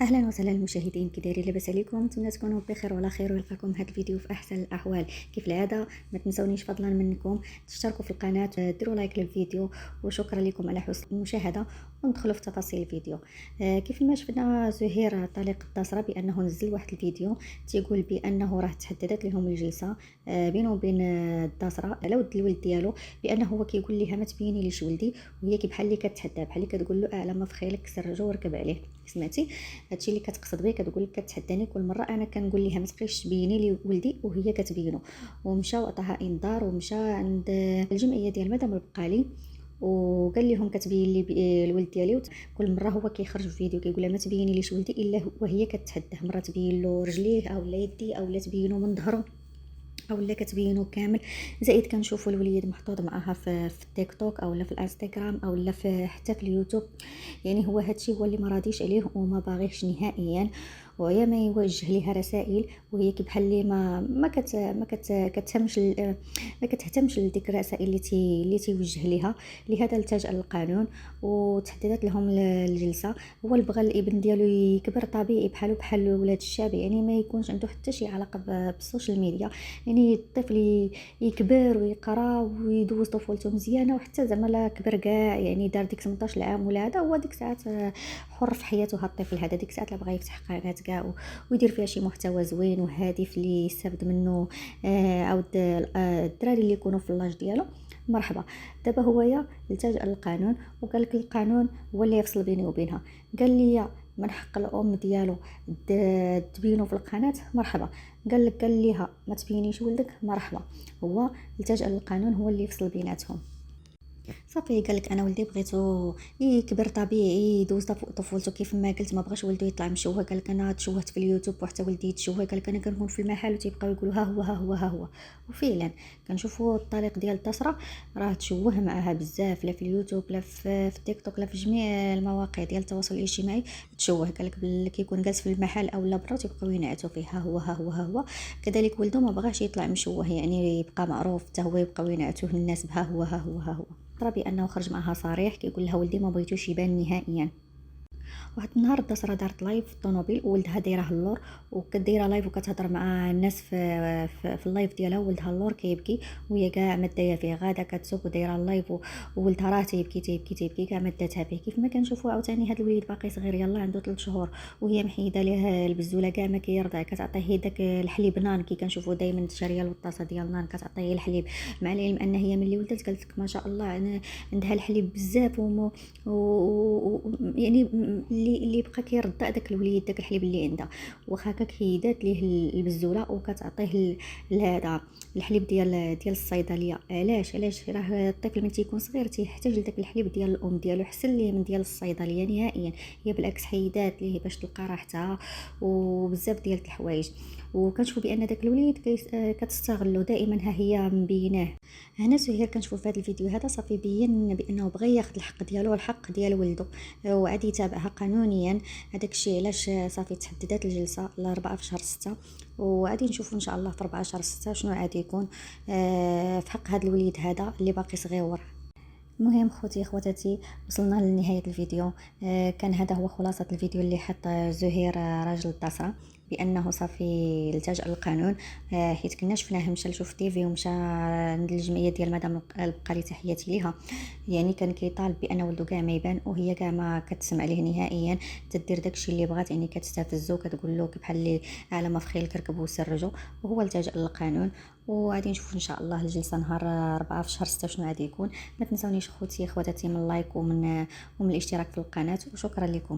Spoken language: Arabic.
اهلا وسهلا المشاهدين، كي دايرين؟ لاباس عليكم؟ نتمنى تكونوا بخير وعلى خير ويلقاكم هذا الفيديو في احسن الاحوال. كيف العاده ما تنسونيش فضلا منكم تشتركوا في القناه، ديروا لايك للفيديو، وشكرا لكم على حسن المشاهده. وندخلوا في تفاصيل الفيديو. كيف ما شفنا زهير طليق الدسرة بانه نزل واحد الفيديو تيقول بانه راه تحددت لهم الجلسه بينه وبين الدسرة على ود الولد ديالو، بانه هو كيقول لها ما تبيني ليش ولدي، وهي كي بحال اللي كتحدى، بحال اللي كتقول له اعلى ما في خيلك سرجو وركب عليه. سمعتي هادشي اللي كتقصد به؟ كتقول لك كتحداني كل مره انا كنقول لها ما تبقيش تبيني لي ولدي وهي كتبينو. ومشى وعطاها انذار، ومشى عند الجمعيه ديال مدام البقالي وقال لهم كتبين لي الولد ديالي. كل مره هو كيخرج في فيديو كيقول لها ما تبيني ليش ولدي الا وهي كتحداه، مره تبين له رجليه او يديه او لا تبينو من ظهره او لا كتبينو كامل. زائد كنشوفوا الوليد محطوط معاها في التيك توك او لا في الانستغرام او لا في حتى في اليوتيوب. يعني هو هادشي هو اللي ما راضيش عليه وما باغيش نهائيا، ويا ما يوجه ليها رسائل وهي كي بحال اللي كتهمش ما كتهتمش لديك الرسائل اللي تيوجه ليها. لهذا التجأ للقانون وتحددت لهم الجلسه. هو اللي بغى الابن ديالو يكبر طبيعي بحال ولاد الشعب، يعني ما يكونش عنده حتى شي علاقه بالسوشيال ميديا. يعني الطفل يكبر ويقرا ويدوز طفولته مزيانه، وحتى زعما لا كبر كاع يعني دار ديك 18 عام ولا هذا، هو ديك الساعات حر في حياته. هاد الطفل هذا ديك الساعات لا بغى يفتح قناه كاع ويدير فيها شي محتوى زوين وهادف اللي يستافد منه عاود الدراري اللي يكونوا في اللاج ديالو، مرحبا. دابا هو التجأ للقانون وقال لك القانون هو اللي يفصل بيني وبينها. قال لي من حق الام ديالو تبينو في القناه، مرحبا. قال ليها ما تبينيش ولدك، مرحبا. هو التجأ للقانون هو اللي يفصل بيناتهم. صافي قال لك انا ولدي بغيتو يكبر طبيعي يدوز طفولته كيف ما قلت، ما بغاش ولده يطلع مشوه. قال لك انا تشوهت في اليوتيوب وحتى ولدي يتشوه. قال لك انا كنكون في المحل وتيبقاو يقولوا ها هو ها هو ها هو. وفعلا كنشوفوا الطريق ديال التسرة راه تشوه معها بزاف، لا في اليوتيوب لا في التيك توك لا في جميع المواقع ديال التواصل الاجتماعي تشوه. قال لك كيكون جالس في المحل او لا برا تيبقاو ينعتوا فيه ها هو ها هو ها هو. كذلك ولده ما بغاش يطلع مشوه، يعني يبقى معروف حتى هو، يبقاو ينعتوه الناس بها هو ها هو ها هو. ترى بانه خرج معها صريح كيقول لها ولدي ما بغيتوش يبان نهائيا. واحد النهار الدسرة دارت لايف في الطوموبيل وولدها دايره اللور، وكدايره لايف وكتهضر مع الناس في اللايف ديالها. ولدها اللور كيبكي وهي كاع مدايه فيه، غاده كتسوق ودايره اللايف وولدها راه تيبكي تيبكي تيبكي كاع مداتها به. كيف ما كنشوفوا عاوتاني هذا الوليد باقي صغير، يلاه عنده 3 شهور وهي محيده ليه البزوله كاع ما كيرضع، كتعطيه داك الحليب نان كي كنشوفوا دائما شاريه الوطاسه ديال نان كتعطيه الحليب. مع العلم ان هي ملي ولدت قالت لك ما شاء الله أنا عندها الحليب بزاف يعني اللي بقى كيرضع داك الوليد داك الحليب اللي عندها. واخا هكاك هي دات ليه البزوله وكتعطيه هذا الحليب ديال الصيدليه. علاش راه الطفل ملي تيكون صغير تيحتاج لداك الحليب ديال الام ديالو حسن ليه من ديال الصيدليه نهائيا. هي بالعكس حيدات ليه باش تلقى راحتها وبزاف ديال الحوايج. وكنشوفوا بان داك الوليد كتستغلو دائما، ها هي مبيناه. هنا سهير كنشوفوا في هذا الفيديو هذا صافي بين بانه بغى ياخذ الحق ديالو والحق ديال ولده، وعادي يتابعها قانونيا. هذاك الشيء علاش صافي تحددت الجلسه ل 4 في شهر 6، وغادي نشوفوا ان شاء الله في 4 شهر 6 شنو عادي يكون في حق هذا الوليد هذا اللي باقي صغير. المهم خوتي خواتاتي، وصلنا لنهايه الفيديو. كان هذا هو خلاصه الفيديو اللي حط زهير راجل الدسرة بانه صافي التجأ للقانون. حيت كنا شفناه مشى لشوف تيفي ومشى عند الجمعيه ديال مدام البقالي، تحياتي ليها. يعني كان كيطالب بان ولده كاع ما يبان، وهي كاع ما كتسمع ليه نهائيا. تدير داكشي اللي بغات، يعني كتستفزو كتقول له بحال اللي على ما في خيلك ركبوا وسرجوا. وهو التجأ للقانون. وغادي نشوف ان شاء الله الجلسه نهار 4 في شهر 6 شنو غادي يكون. ما تنسونيش خوتي خواتاتي من اللايك ومن الاشتراك في القناه، وشكرا لكم.